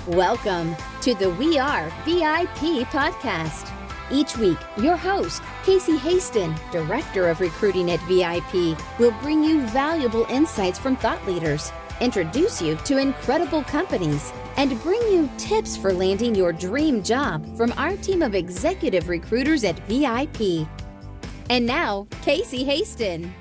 Welcome to the We Are VIP podcast. Each week, your host, Casey Hasten, Director of Recruiting at VIP, will bring you valuable insights from thought leaders, introduce you to incredible companies, and bring you tips for landing your dream job from our team of executive recruiters at VIP. And now, Casey Hasten.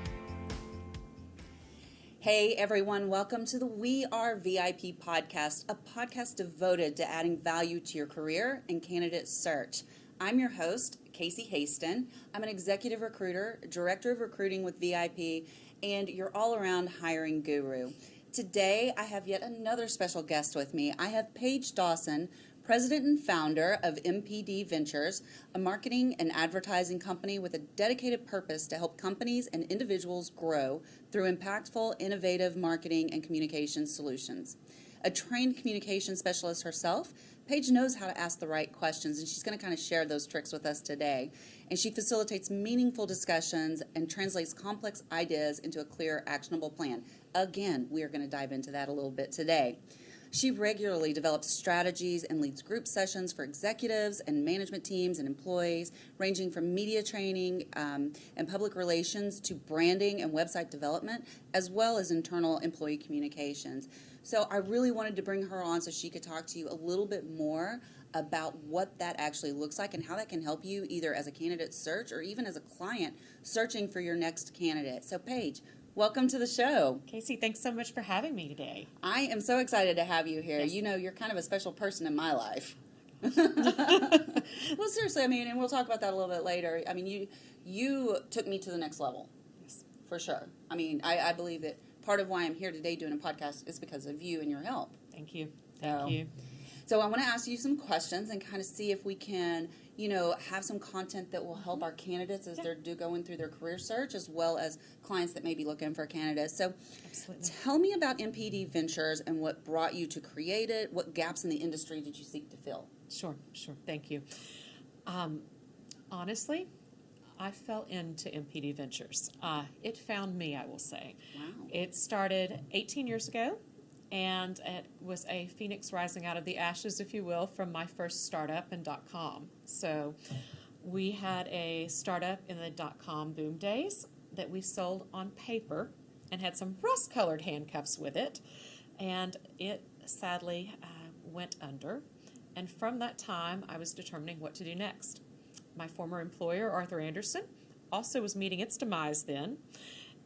Hey everyone, welcome to the We Are VIP podcast, a podcast devoted to adding value to your career and candidate search. I'm your host, Casey Hasten. I'm an executive recruiter, director of recruiting with VIP, and your all-around hiring guru. Today, I have yet another special guest with me. I have Paige Dawson, president and founder of MPD Ventures, a marketing and advertising company with a dedicated purpose to help companies and individuals grow through impactful, innovative marketing and communication solutions. A trained communication specialist herself, Paige knows how to ask the right questions, and she's going to kind of share those tricks with us today. And she facilitates meaningful discussions and translates complex ideas into a clear, actionable plan. Again, we are going to dive into that a little bit today. She regularly develops strategies and leads group sessions for executives and management teams and employees, ranging from media training and public relations to branding and website development, as well as internal employee communications. So I really wanted to bring her on so she could talk to you a little bit more about what that actually looks like and how that can help you either as a candidate search or even as a client searching for your next candidate. So Paige, welcome to the show. Casey, thanks so much for having me today. I am so excited to have you here. Yes. You know, you're kind of a special person in my life. Well, seriously, I mean, and we'll talk about that a little bit later. I mean, you took me to the next level, Yes. for sure. I mean, I believe that part of why I'm here today doing a podcast is because of you and your help. Thank you. Thank you. So I want to ask you some questions and kind of see if we can, you know, have some content that will help our candidates as they're going through their career search, as well as clients that may be looking for candidates. So Absolutely. tell me about MPD Ventures and what brought you to create it. What gaps in the industry did you seek to fill? Sure. Thank you. Honestly, I fell into MPD Ventures. It found me, I will say. Wow. It started 18 years ago, and it was a phoenix rising out of the ashes, if you will, from my first startup in .com. So we had a startup in the .com boom days that we sold on paper and had some rust-colored handcuffs with it, and it sadly went under. And from that time, I was determining what to do next. My former employer, Arthur Andersen, also was meeting its demise then,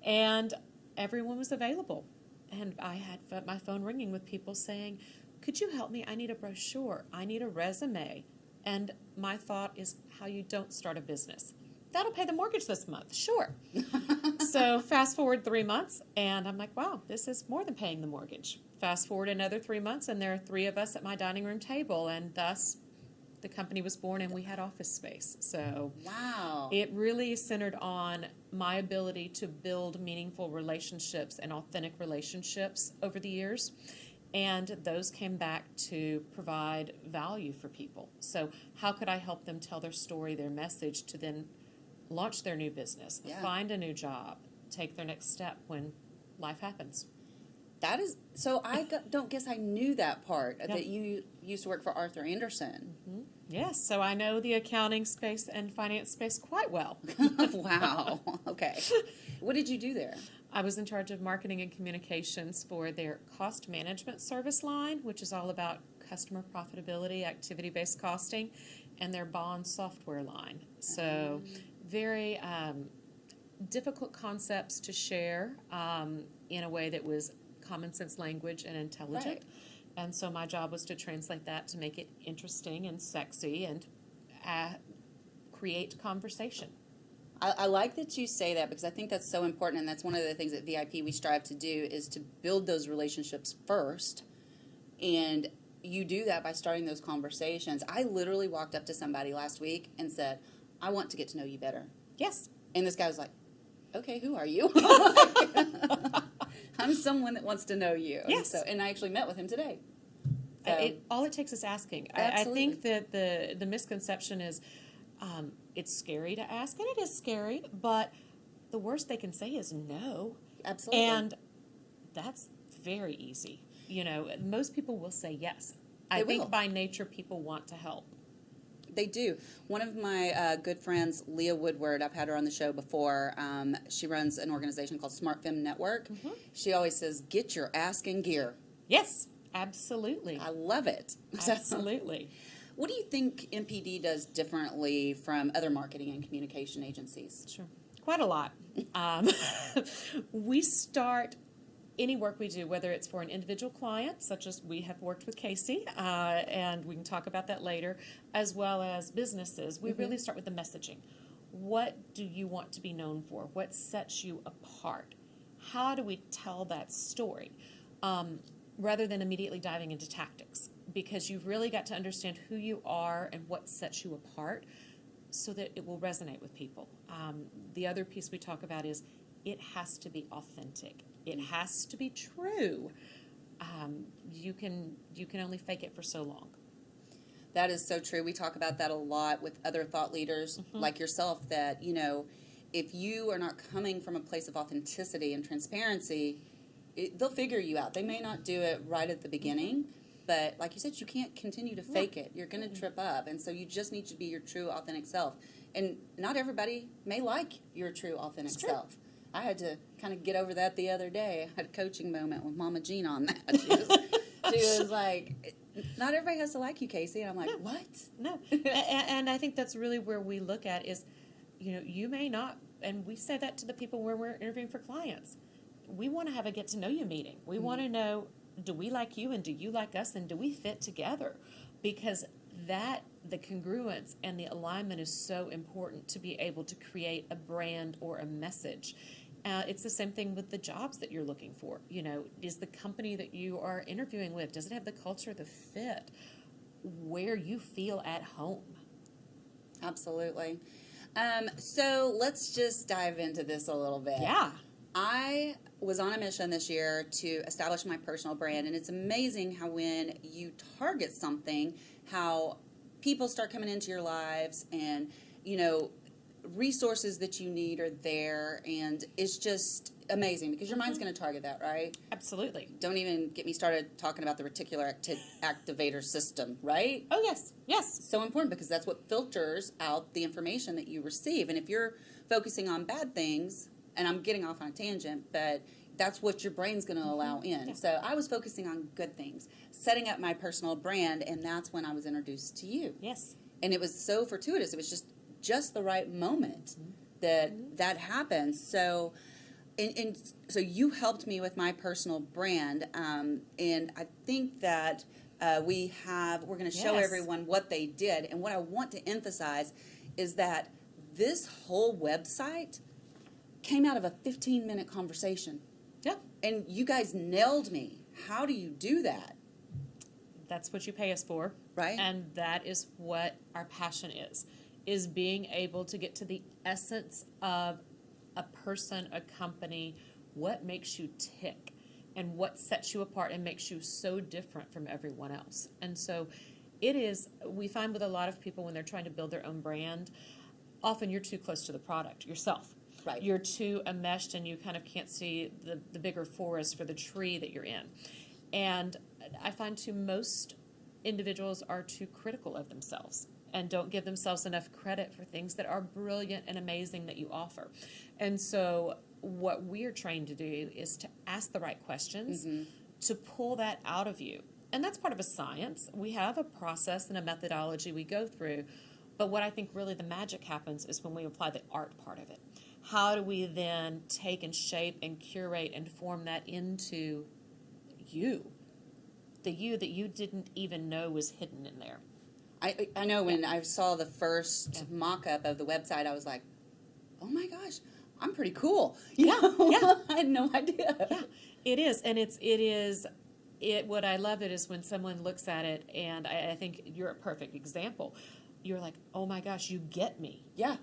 and everyone was available. And I had my phone ringing with people saying, could you help me? I need a brochure. I need a resume. And my thought is how you don't start a business. That'll pay the mortgage this month. Sure. So fast forward 3 months, and I'm like, wow, this is more than paying the mortgage. Fast forward another 3 months, and there are 3 of us at my dining room table, and thus the company was born, and we had office space. So Wow. it really centered on my ability to build meaningful relationships and authentic relationships over the years. And those came back to provide value for people. So how could I help them tell their story, their message, to then launch their new business, find a new job, take their next step when life happens? That is, so don't guess I knew that part, that you used to work for Arthur Andersen. Mm-hmm. Yes, so I know the accounting space and finance space quite well. Wow. Okay. What did you do there? I was in charge of marketing and communications for their cost management service line, which is all about customer profitability, activity-based costing, and their bond software line. So very difficult concepts to share in a way that was common sense language and intelligent. Right. And so my job was to translate that to make it interesting and sexy and create conversation. I like that you say that because I think that's so important, and that's one of the things at VIP we strive to do is to build those relationships first, and you do that by starting those conversations. I literally walked up to somebody last week and said, I want to get to know you better. Yes. And this guy was like, okay, who are you? I'm someone that wants to know you. Yes. And I actually met with him today. So, All it takes is asking. I think that the misconception is it's scary to ask, and it is scary, but the worst they can say is no. Absolutely. And that's very easy. You know, most people will say yes. They I think will. by nature people want to help. They do. One of my good friends, Leah Woodward, I've had her on the show before. She runs an organization called Smart Femme Network. She always says, get your ass in gear. Yes, absolutely. I love it. Absolutely. What do you think MPD does differently from other marketing and communication agencies? Sure. Quite a lot. We start any work we do, whether it's for an individual client, such as we have worked with Casey, and we can talk about that later, as well as businesses. We really start with the messaging. What do you want to be known for? What sets you apart? How do we tell that story? Rather than immediately diving into tactics, because you've really got to understand who you are and what sets you apart so that it will resonate with people. The other piece we talk about is it has to be authentic. It has to be true. You can only fake it for so long. That is so true. We talk about that a lot with other thought leaders like yourself, that, you know, if you are not coming from a place of authenticity and transparency, they'll figure you out. They may not do it right at the beginning, but like you said, you can't continue to fake it. You're going to trip up. And so you just need to be your true, authentic self. And not everybody may like your true, authentic self. I had to kind of get over that the other day. I had a coaching moment with Mama Jean on that. She was like, not everybody has to like you, Casey. And I'm like, what? No. And I think that's really where we look at is, you know, you may not, and we say that to the people where we're interviewing for clients. We want to have a get-to-know-you meeting. We want to know, do we like you and do you like us and do we fit together? Because the congruence and the alignment is so important to be able to create a brand or a message. It's the same thing with the jobs that you're looking for. You know, is the company that you are interviewing with, does it have the culture, the fit, where you feel at home? Absolutely. So let's just dive into this a little bit. Yeah. I was on a mission this year to establish my personal brand, and it's amazing how when you target something, how people start coming into your lives, and, you know, resources that you need are there, and it's just amazing because your mind's going to target that, right? Absolutely. Don't even get me started talking about the reticular activator system, right? Oh, yes. Yes. So important because that's what filters out the information that you receive. And if you're focusing on bad things, and I'm getting off on a tangent, but that's what your brain's going to allow in. Yeah. So I was focusing on good things, setting up my personal brand, and that's when I was introduced to you. Yes. And it was so fortuitous. It was just the right moment that happened. So, and so you helped me with my personal brand, and I think that we're going to show everyone what they did. And what I want to emphasize is that this whole website came out of a 15-minute conversation. Yeah. And you guys nailed me. How do you do that? That's what you pay us for. Right. And that is what our passion is being able to get to the essence of a person, a company, what makes you tick, and what sets you apart and makes you so different from everyone else. And so we find with a lot of people when they're trying to build their own brand, often you're too close to the product yourself. Right. You're too enmeshed and you kind of can't see the bigger forest for the tree that you're in. And I find too most individuals are too critical of themselves and don't give themselves enough credit for things that are brilliant and amazing that you offer. And so what we're trained to do is to ask the right questions, to pull that out of you. And that's part of a science. We have a process and a methodology we go through. But what I think really the magic happens is when we apply the art part of it. How do we then take and shape and curate and form that into you? The you that you didn't even know was hidden in there. I know when I saw the first mock-up of the website, I was like, oh my gosh, I'm pretty cool. I had no idea. Yeah, it is. And what I love it is when someone looks at it, and I think you're a perfect example. You're like, oh my gosh, you get me. Yeah.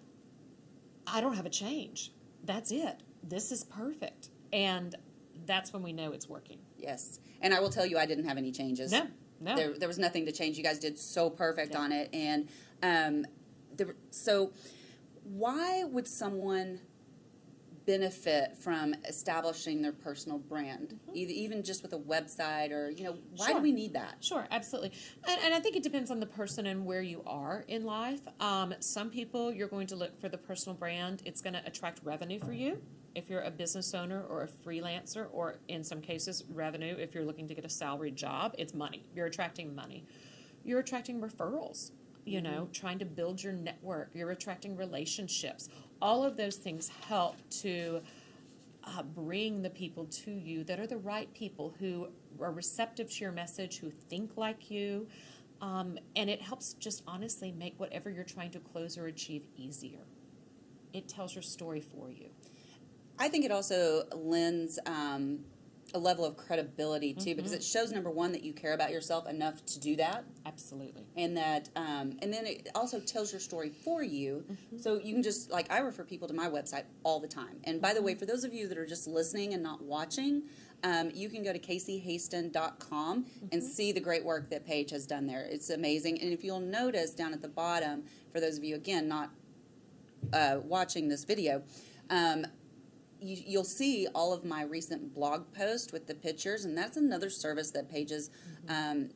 I don't have a change. That's it. This is perfect. And that's when we know it's working. Yes. And I will tell you, I didn't have any changes. No. There was nothing to change. You guys did so perfect on it. And so why would someone benefit from establishing their personal brand, even just with a website or, why do we need that? Sure, absolutely. And I think it depends on the person and where you are in life. Some people, you're going to look for the personal brand. It's going to attract revenue for you. If you're a business owner or a freelancer, or in some cases, revenue, if you're looking to get a salaried job, it's money. You're attracting money. You're attracting referrals, trying to build your network. You're attracting relationships. All of those things help to bring the people to you that are the right people, who are receptive to your message, who think like you. And it helps just honestly make whatever you're trying to close or achieve easier. It tells your story for you. I think it also lends a level of credibility too, because it shows, number one, that you care about yourself enough to do that. Absolutely. And that, and then it also tells your story for you. So you can just, like, I refer people to my website all the time. And by the way, for those of you that are just listening and not watching, you can go to CaseyHasten.com and see the great work that Paige has done there. It's amazing. And if you'll notice down at the bottom, for those of you, again, not watching this video, you'll see all of my recent blog posts with the pictures, and that's another service that Paige's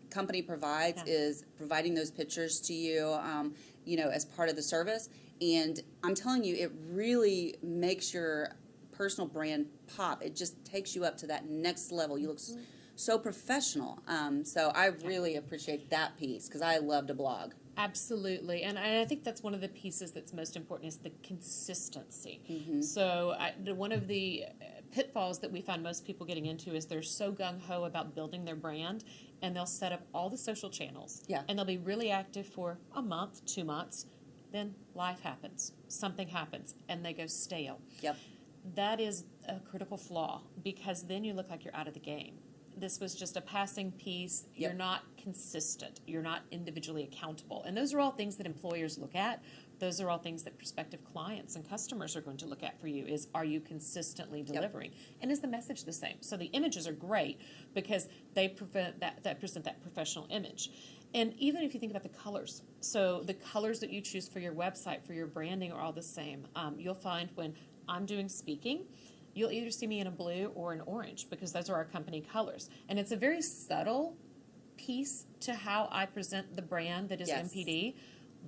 company provides, is providing those pictures to you, as part of the service. And I'm telling you, it really makes your personal brand pop. It just takes you up to that next level. You look so professional. So I really appreciate that piece, because I love to blog. Absolutely, and I think that's one of the pieces that's most important, is the consistency. So one of the pitfalls that we find most people getting into is they're so gung-ho about building their brand, and they'll set up all the social channels, and they'll be really active for a month, 2 months, then life happens, something happens, and they go stale. That is a critical flaw, because then you look like you're out of the game. This was just a passing piece. You're not consistent. You're not individually accountable. And those are all things that employers look at. Those are all things that prospective clients and customers are going to look at for you, is, are you consistently delivering? And is the message the same? So the images are great, because they present that professional image. And even if you think about the colors, so the colors that you choose for your website, for your branding, are all the same. You'll find when I'm doing speaking, you'll either see me in a blue or an orange, because those are our company colors. And it's a very subtle piece to how I present the brand that is MPD,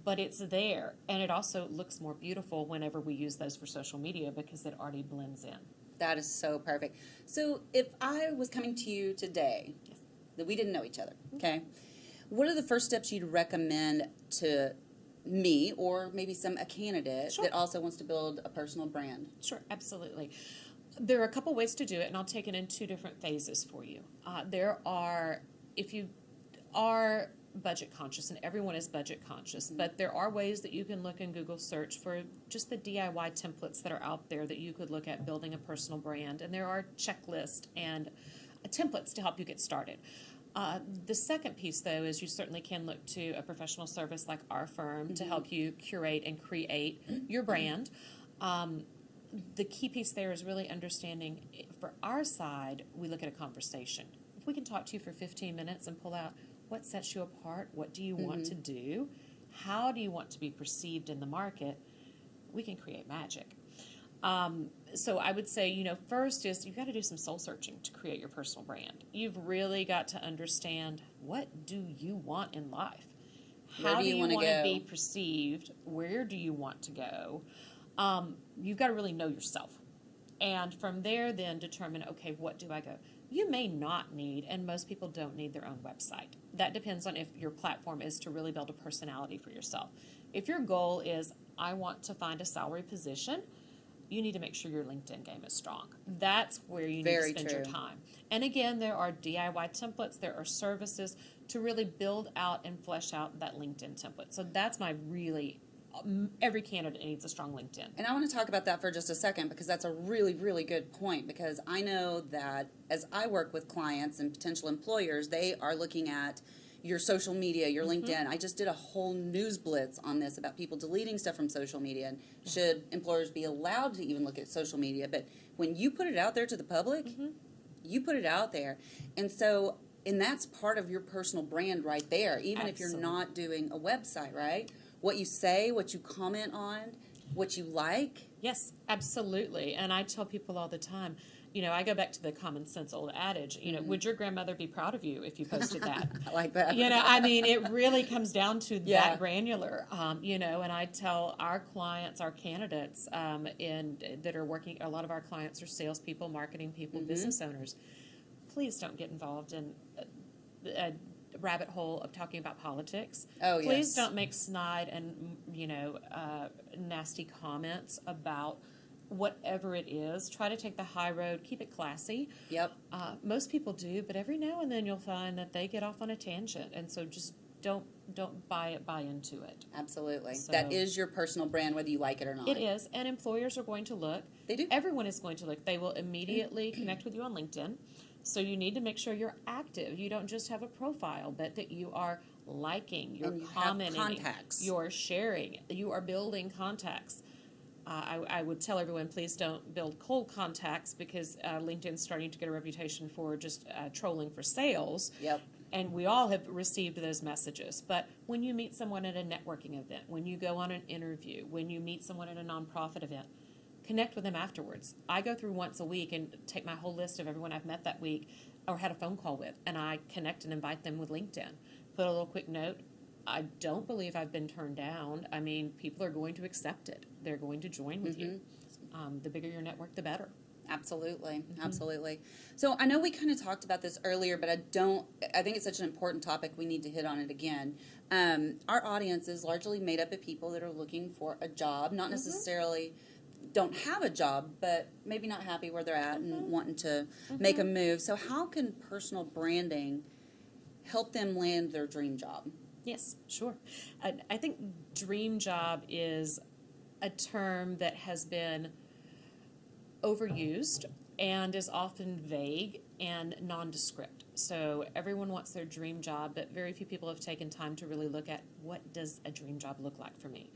but it's there. And it also looks more beautiful whenever we use those for social media, because it already blends in. That is so perfect. So if I was coming to you today, that we didn't know each other, okay, what are the first steps you'd recommend to me, or maybe a candidate that also wants to build a personal brand? Sure, absolutely. There are a couple ways to do it, and I'll take it in 2 different phases for you. If you are budget conscious, and everyone is budget conscious, but there are ways that you can look in Google search for just the DIY templates that are out there that you could look at building a personal brand. And there are checklists and templates to help you get started. The second piece, though, is you certainly can look to a professional service like our firm to help you curate and create your brand. The key piece there is really understanding, for our side, we look at a conversation. If we can talk to you for 15 minutes and pull out what sets you apart, what do you want to do, how do you want to be perceived in the market, we can create magic. So I would say, first is you've got to do some soul searching to create your personal brand. You've really got to understand, what do you want in life? How do you want to be perceived? Where do you want to go? You've got to really know yourself. And from there, then determine, okay, what do I go? You may not need, and most people don't need, their own website. That depends on if your platform is to really build a personality for yourself. If your goal is, I want to find a salary position, you need to make sure your LinkedIn game is strong. That's where you need to spend your time. And again, there are DIY templates, there are services to really build out and flesh out that LinkedIn template. So that's every candidate needs a strong LinkedIn. And I want to talk about that for just a second, because that's a really, really good point, because I know that as I work with clients and potential employers, they are looking at your social media, your LinkedIn. I just did a whole news blitz on this about people deleting stuff from social media, and should employers be allowed to even look at social media. But when you put it out there to the public, you put it out there. And that's part of your personal brand right there, even if you're not doing a website, right? What you say, what you comment on, what you like, Yes, absolutely. And I tell people all the time, I go back to the common sense old adage, would your grandmother be proud of you if you posted that? I like that. It really comes down to Yeah. that granular, and I tell our clients, our candidates, that are working, a lot of our clients are salespeople, marketing people, business owners. Please don't get involved in a rabbit hole of talking about politics. Oh, yes. Please don't make snide and, nasty comments about whatever it is. Try to take the high road, keep it classy. Yep. Most people do, but every now and then you'll find that they get off on a tangent, and so just don't buy into it. Absolutely. So, that is your personal brand, whether you like it or not. It is, and employers are going to look. They do. Everyone is going to look. They will immediately connect with you on LinkedIn. So you need to make sure you're active. You don't just have a profile, but that you are liking, you're commenting, contacts. you're sharing, you are building contacts. I would tell everyone, please don't build cold contacts, because LinkedIn's starting to get a reputation for just trolling for sales. Yep. And we all have received those messages. But when you meet someone at a networking event, when you go on an interview, when you meet someone at a nonprofit event, connect with them afterwards. I go through once a week and take my whole list of everyone I've met that week or had a phone call with, and I connect and invite them with LinkedIn. Put a little quick note. I don't believe I've been turned down. People are going to accept it. They're going to join with you. The bigger your network, the better. Absolutely. Absolutely. So I know we kind of talked about this earlier, but I think it's such an important topic, we need to hit on it again. Our audience is largely made up of people that are looking for a job, not necessarily don't have a job, but maybe not happy where they're at and wanting to make a move. So how can personal branding help them land their dream job? Yes, sure. I think dream job is a term that has been overused and is often vague and nondescript. So everyone wants their dream job, but very few people have taken time to really look at, what does a dream job look like for me?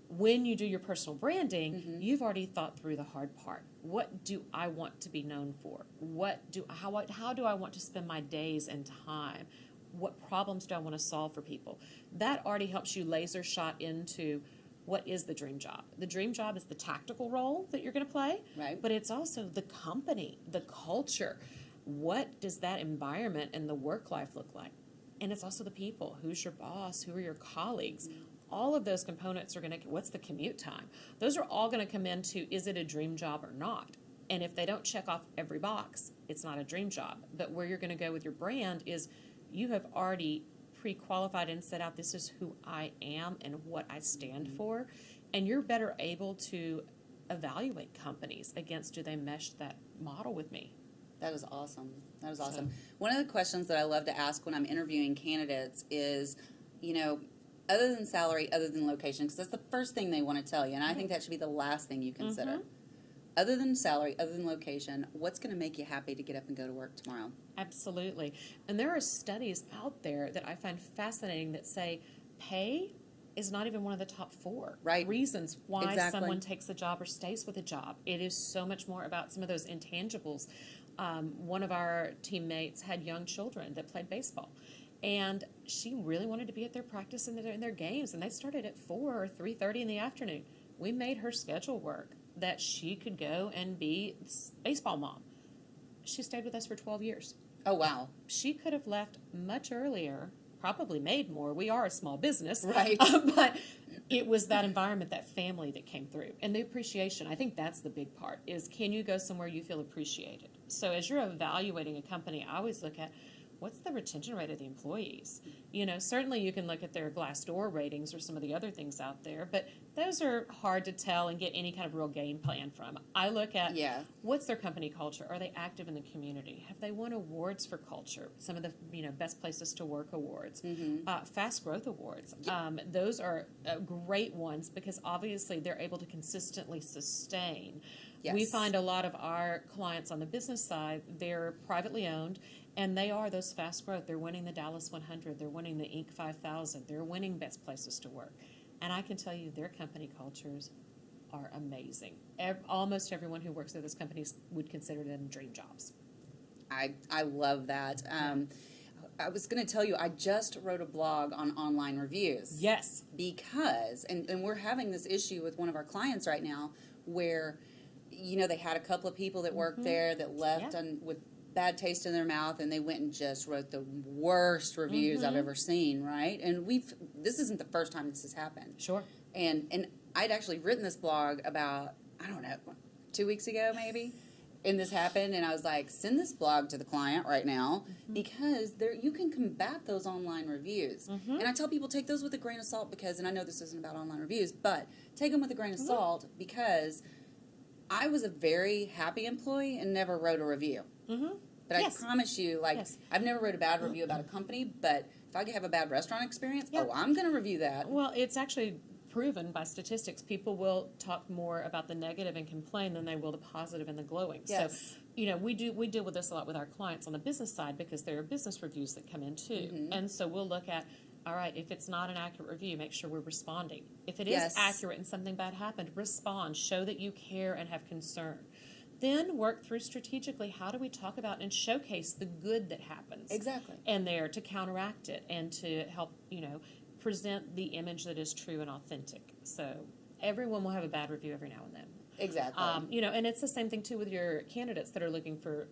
When you do your personal branding, you've already thought through the hard part. What do I want to be known for? How do I want to spend my days and time? What problems do I want to solve for people? That already helps you laser shot into what is the dream job. The dream job is the tactical role that you're going to play, right? But it's also the company, the culture. What does that environment and the work life look like? And it's also the people. Who's your boss? Who are your colleagues? All of those components are going to, what's the commute time? Those are all going to come into, is it a dream job or not? And if they don't check off every box, it's not a dream job. But where you're going to go with your brand is, you have already pre-qualified and set out, this is who I am and what I stand for. And you're better able to evaluate companies against, do they mesh that model with me? That is awesome. That is awesome. One of the questions that I love to ask when I'm interviewing candidates is, other than salary, other than location, because that's the first thing they want to tell you, and I think that should be the last thing you consider. Other than salary, other than location, what's going to make you happy to get up and go to work tomorrow? Absolutely. And there are studies out there that I find fascinating that say pay is not even one of the top 4 reasons why someone takes a job or stays with a job. It is so much more about some of those intangibles. One of our teammates had young children that played baseball. And she really wanted to be at their practice and in their games, and they started at 4 or 3:30 in the afternoon. We made her schedule work that she could go and be baseball mom. She stayed with us for 12 years. Oh, wow. She could have left much earlier, probably made more. We are a small business. Right. But it was that environment, that family that came through. And the appreciation, I think that's the big part, is can you go somewhere you feel appreciated? So as you're evaluating a company, I always look at, what's the retention rate of the employees? Certainly you can look at their Glassdoor ratings or some of the other things out there, but those are hard to tell and get any kind of real game plan from. I look at what's their company culture? Are they active in the community? Have they won awards for culture? Some of the best places to work awards, fast growth awards. Those are great ones because obviously they're able to consistently sustain. Yes. We find a lot of our clients on the business side, they're privately owned, and they are those fast growth. They're winning the Dallas 100. They're winning the Inc. 5000. They're winning best places to work. And I can tell you their company cultures are amazing. Almost everyone who works at those companies would consider them dream jobs. I love that. I was going to tell you, I just wrote a blog on online reviews. Yes. Because, and we're having this issue with one of our clients right now where, they had a couple of people that worked there that left with bad taste in their mouth, and they went and just wrote the worst reviews I've ever seen, right? And this isn't the first time this has happened. Sure. And I'd actually written this blog about, I don't know, 2 weeks ago maybe. And this happened, and I was like, send this blog to the client right now because you can combat those online reviews. And I tell people, take those with a grain of salt because, and I know this isn't about online reviews, but take them with a grain of salt because I was a very happy employee and never wrote a review. But I promise you, I've never wrote a bad review about a company, but if I have a bad restaurant experience, I'm going to review that. Well, it's actually proven by statistics, people will talk more about the negative and complain than they will the positive and the glowing. Yes. So, we deal with this a lot with our clients on the business side because there are business reviews that come in too. And so we'll look at, all right, if it's not an accurate review, make sure we're responding. If it is accurate and something bad happened, respond, show that you care and have concern. Then work through strategically, how do we talk about and showcase the good that happens? Exactly. And there to counteract it and to help, present the image that is true and authentic. So everyone will have a bad review every now and then. Exactly. And it's the same thing too with your candidates that are looking for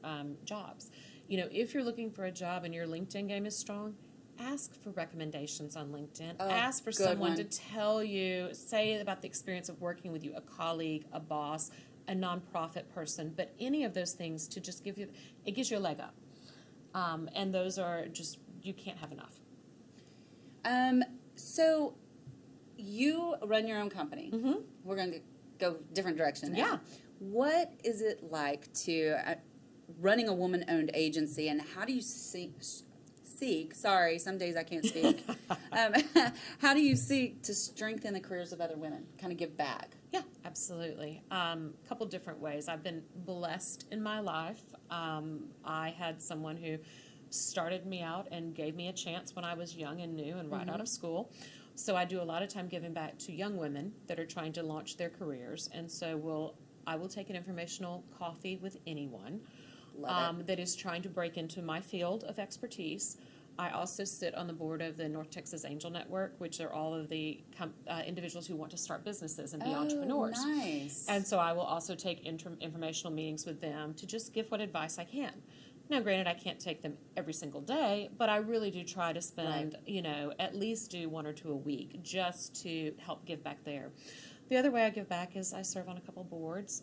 jobs. If you're looking for a job and your LinkedIn game is strong, ask for recommendations on LinkedIn. Ask for someone to tell you, say about the experience of working with you, a colleague, a boss, a nonprofit person, but any of those things to just it gives you a leg up. And those are just, you can't have enough. So you run your own company. We're going to go different direction now. Yeah. What is it like to running a woman-owned agency, and how do you seek, sorry, some days I can't speak. How do you seek to strengthen the careers of other women, kind of give back? Yeah, absolutely. A couple different ways. I've been blessed in my life. I had someone who started me out and gave me a chance when I was young and new and right out of school. So I do a lot of time giving back to young women that are trying to launch their careers. And so I will take an informational coffee with anyone that is trying to break into my field of expertise. I also sit on the board of the North Texas Angel Network, which are all of the individuals who want to start businesses and be entrepreneurs. Nice. And so I will also take informational meetings with them to just give what advice I can. Now, granted, I can't take them every single day, but I really do try to spend, at least do 1 or 2 a week just to help give back there. The other way I give back is I serve on a couple boards.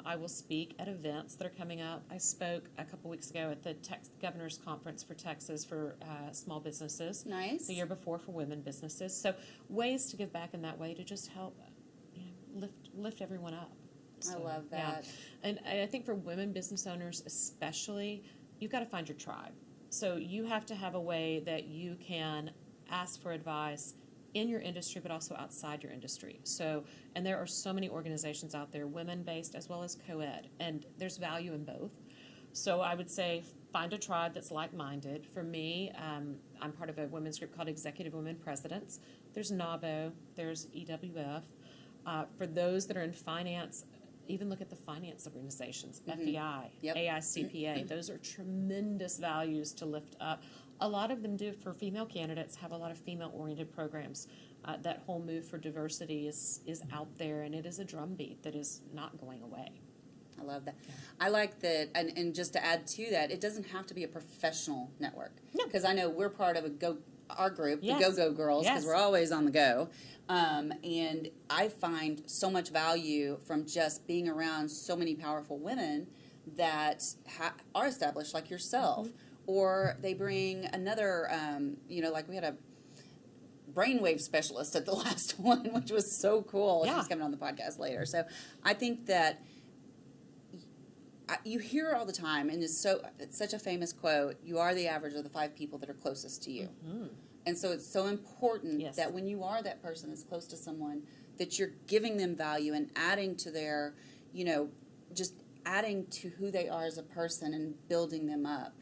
I will speak at events that are coming up. I spoke a couple weeks ago at the Governor's Conference for Texas for small businesses. Nice. The year before for women businesses. So ways to give back in that way to just help lift everyone up. So, I love that. Yeah. And I think for women business owners especially, you've got to find your tribe. So you have to have a way that you can ask for advice in your industry, but also outside your industry. So, and there are so many organizations out there, women-based as well as co-ed, and there's value in both. So I would say find a tribe that's like-minded. For me, I'm part of a women's group called Executive Women Presidents. There's NABO, there's EWF. For those that are in finance, even look at the finance organizations, FEI, AICPA. Those are tremendous values to lift up. A lot of them do, for female candidates, have a lot of female-oriented programs. That whole move for diversity is out there, and it is a drumbeat that is not going away. I love that. I like that, and just to add to that, it doesn't have to be a professional network. No. Because I know we're part of our group, the Go-Go Girls, because we're always on the go. And I find so much value from just being around so many powerful women that are established, like yourself. Or they bring another, like we had a brainwave specialist at the last one, which was so cool. She's coming on the podcast later. So I think that you hear all the time, and it's such a famous quote, you are the average of the 5 people that are closest to you. And so it's so important that when you are that person that's close to someone, that you're giving them value and adding to their, just adding to who they are as a person and building them up.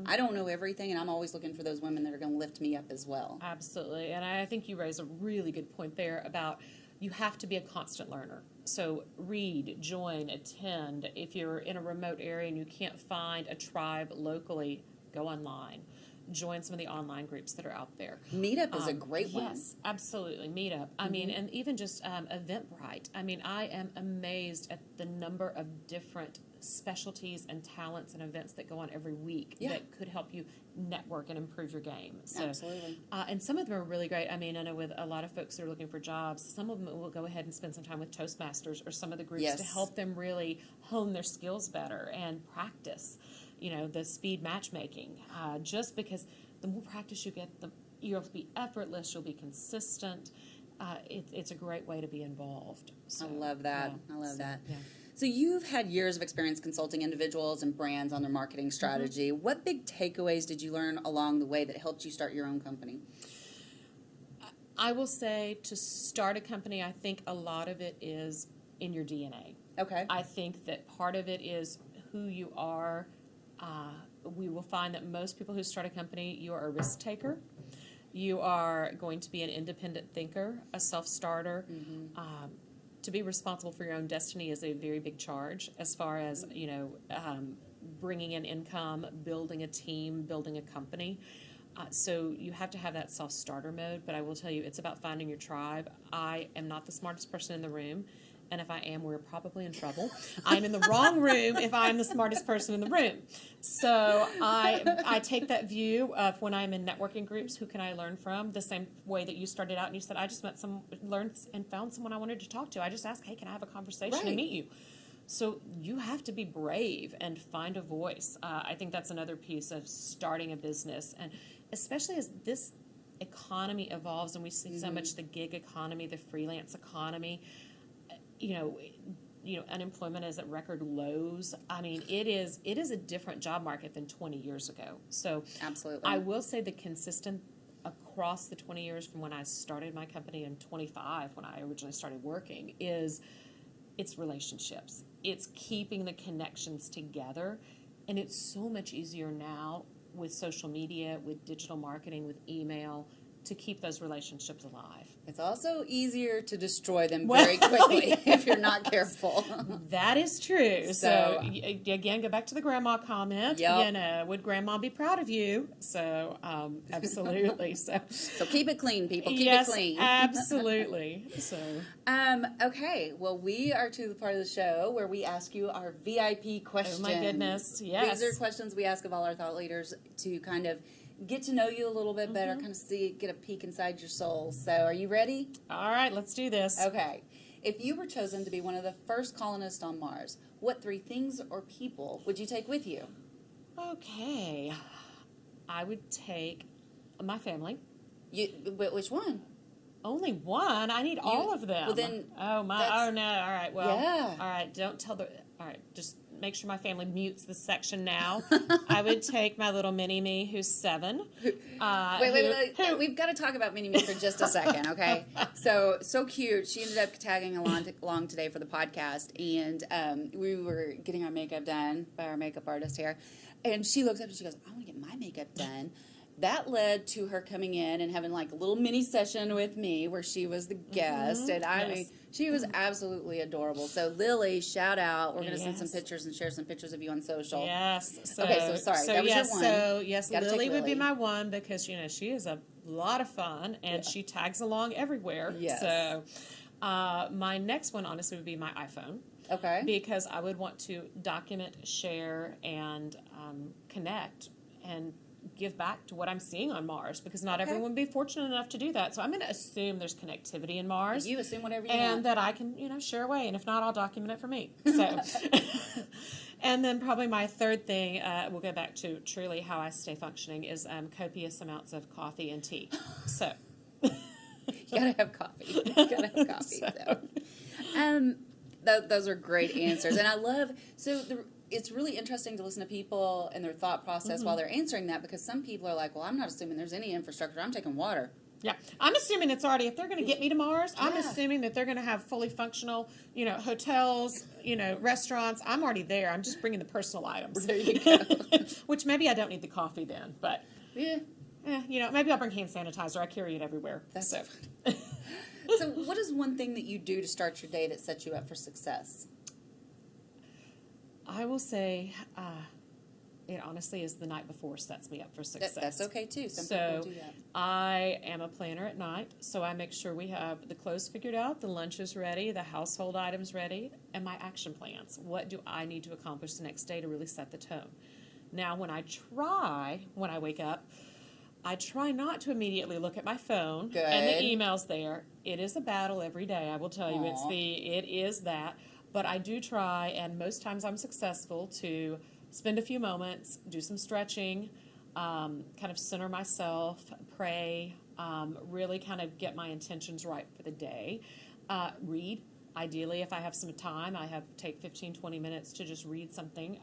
I don't know everything, and I'm always looking for those women that are going to lift me up as well. Absolutely. And I think you raise a really good point there about you have to be a constant learner. So read, join, attend. If you're in a remote area and you can't find a tribe locally, go online. join some of the online groups that are out there. Meetup is a great one. Yes, absolutely. Meetup. I mean, and even just Eventbrite. I mean, I am amazed at the number of different specialties and talents and events that go on every week that could help you network and improve your game. So, Absolutely. And some of them are really great. I mean, I know with a lot of folks that are looking for jobs, some of them will go ahead and spend some time with Toastmasters or some of the groups to help them really hone their skills better and practice, the speed matchmaking. Just because the more practice you get, you'll be effortless, you'll be consistent. It's a great way to be involved. So, I love that. I love that. Yeah. So you've had years of experience consulting individuals and brands on their marketing strategy. What big takeaways did you learn along the way that helped you start your own company? I will say to start a company, I think a lot of it is in your DNA. Okay. I think that part of it is who you are. We will find that most people who start a company, you are a risk taker. You are going to be an independent thinker, a self-starter. To be responsible for your own destiny is a very big charge as far as, bringing in income, building a team, building a company. So you have to have that self-starter mode, but I will tell you, it's about finding your tribe. I am not the smartest person in the room, and if I am, we're probably in trouble. I'm in the wrong room if I'm the smartest person in the room. So I take that view of when I'm in networking groups, who can I learn from? The same way that you started out and you said, I just learned and found someone I wanted to talk to. I just asked, hey, can I have a conversation and meet you? So you have to be brave and find a voice. I think that's another piece of starting a business. And especially as this economy evolves and we see so much the gig economy, the freelance economy, unemployment is at record lows. I mean, it is a different job market than 20 years ago. So absolutely, I will say the consistent across the 20 years from when I started my company and 25 when I originally started working is it's relationships. It's keeping the connections together. And it's so much easier now with social media, with digital marketing, with email, to keep those relationships alive. It's also easier to destroy them very quickly if you're not careful. That is true. So again, go back to the grandma comment. Yep. Would grandma be proud of you? So absolutely. So keep it clean, people. Keep it clean. Absolutely. So okay. Well, we are to the part of the show where we ask you our VIP questions. Oh my goodness! Yes. These are questions we ask of all our thought leaders to kind of get to know you a little bit better, kind of get a peek inside your soul. So are you ready? All right, let's do this. Okay. If you were chosen to be one of the first colonists on Mars, what 3 things or people would you take with you? Okay. I would take my family. Which one? Only one? I need all of them. Well, then... Oh, no. All right, well... Yeah. All right, don't tell the... All right, just make sure my family mutes this section now. I would take my little mini-me who's 7. Wait. We've got to talk about mini-me for just a second, okay? So cute. She ended up tagging along today for the podcast, and we were getting our makeup done by our makeup artist here, and she looks up and she goes, I want to get my makeup done. That led to her coming in and having like a little mini session with me where she was the guest. And I mean, she was absolutely adorable. So Lily, shout out. We're going to send some pictures and share some pictures of you on social. Yes. Okay, so sorry. That was your one. So yes, Lily would be my one because, she is a lot of fun and she tags along everywhere. Yes. So my next one, honestly, would be my iPhone. Okay. Because I would want to document, share, and connect and give back to what I'm seeing on Mars because not everyone would be fortunate enough to do that. So I'm going to assume there's connectivity in Mars. You assume whatever you want. want. And that I can, share away. And if not, I'll document it for me. So, and then probably my third thing, we'll go back to truly how I stay functioning is copious amounts of coffee and tea. So. You got to have coffee. Those are great answers. And I love, it's really interesting to listen to people and their thought process while they're answering that because some people are like, well, I'm not assuming there's any infrastructure. I'm taking water. Yeah. I'm assuming it's already, if they're going to get me to Mars, I'm assuming that they're going to have fully functional, hotels, restaurants. I'm already there. I'm just bringing the personal items. There you go. Which maybe I don't need the coffee then, but yeah. Maybe I'll bring hand sanitizer. I carry it everywhere. That's so. So what is one thing that you do to start your day that sets you up for success? I will say it honestly is the night before sets me up for success. That's okay too. Some So people do that. I am a planner at night, so I make sure we have the clothes figured out, the lunches ready, the household items ready, and my action plans. What do I need to accomplish the next day to really set the tone? Now, when I wake up, I try not to immediately look at my phone Good. and the emails there. It is a battle every day, I will tell you. Aw. It is that. But I do try, and most times I'm successful, to spend a few moments, do some stretching, kind of center myself, pray, really kind of get my intentions right for the day. Read. Ideally, if I have some time, take 15, 20 minutes to just read something.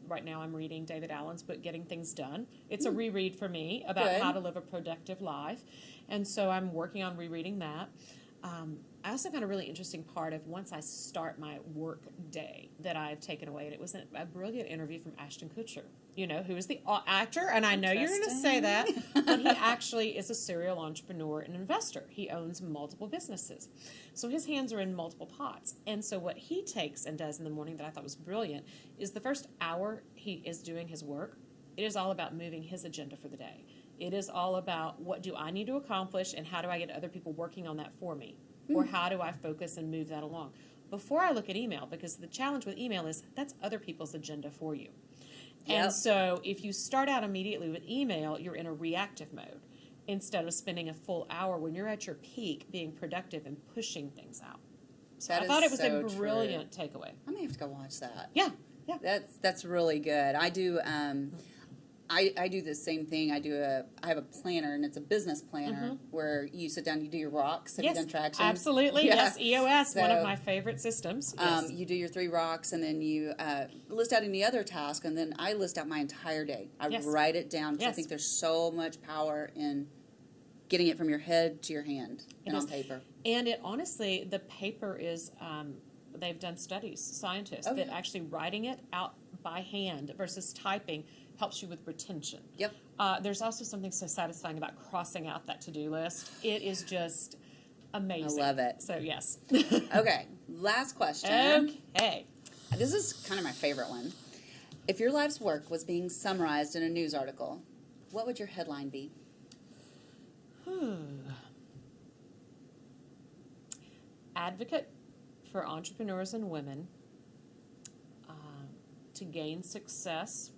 Right now I'm reading David Allen's book, Getting Things Done. It's a reread for me about Good. how to live a productive life. And so I'm working on rereading that. I also found a really interesting part of once I start my work day that I've taken away, and it was a brilliant interview from Ashton Kutcher, who is the actor, and I know you're going to say that, but he actually is a serial entrepreneur and investor. He owns multiple businesses. So his hands are in multiple pots. And so what he takes and does in the morning that I thought was brilliant is the first hour he is doing his work, it is all about moving his agenda for the day. It is all about what do I need to accomplish and how do I get other people working on that for me? Or how do I focus and move that along? Before I look at email, because the challenge with email is that's other people's agenda for you. Yep. And so if you start out immediately with email, you're in a reactive mode instead of spending a full hour when you're at your peak being productive and pushing things out. So That I thought is it was so a brilliant takeaway. I may have to go watch that. Yeah. That's really good. I do. I do the same thing. I have a planner, and it's a business planner where you sit down, you do your rocks. Have you done tractions? Absolutely. Yeah. Yes, EOS, one So, of my favorite systems. Yes. You do your 3 rocks, and then you list out any other task, and then I list out my entire day. I Yes. write it down because I Yes. think there's so much power in getting it from your head to your hand and on paper. And it honestly, the paper is, they've done studies, scientists, that actually writing it out by hand versus typing helps you with retention. Yep. There's also something so satisfying about crossing out that to-do list. It is just amazing. I love it. So, yes. Okay, last question. Okay. This is kind of my favorite one. If your life's work was being summarized in a news article, what would your headline be? Advocate for entrepreneurs and women to gain success,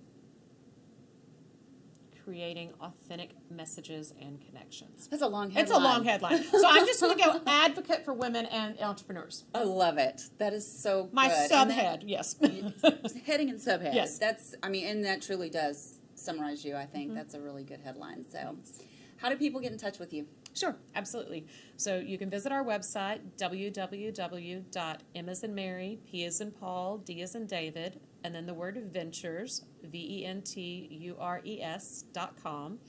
creating authentic messages and connections. That's a long headline. It's a long headline. So I'm just going to go advocate for women and entrepreneurs. I love it. That is so My good. subhead, yes. Heading and subhead. Yes. And that truly does summarize you, I think. That's a really good headline. So how do people get in touch with you? Sure, absolutely. So you can visit our website, www.M as in Mary, P as in Paul, D as in David, and then the word ventures, VENTURES.com.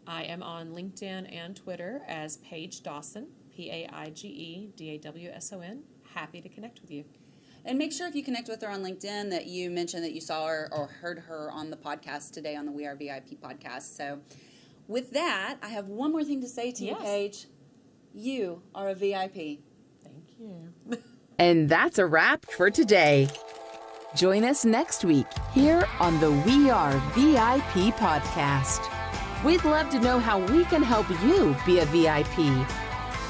I am on LinkedIn and Twitter as Paige Dawson, PAIGE Happy to connect with you. And make sure if you connect with her on LinkedIn that you mention that you saw her or heard her on the podcast today on the We Are VIP podcast. So with that, I have one more thing to say to you, Paige. You are a VIP. Thank you. And that's a wrap for today. Join us next week here on the We Are VIP podcast. We'd love to know how we can help you be a VIP.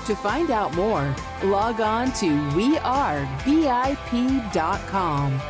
To find out more, log on to wearevip.com.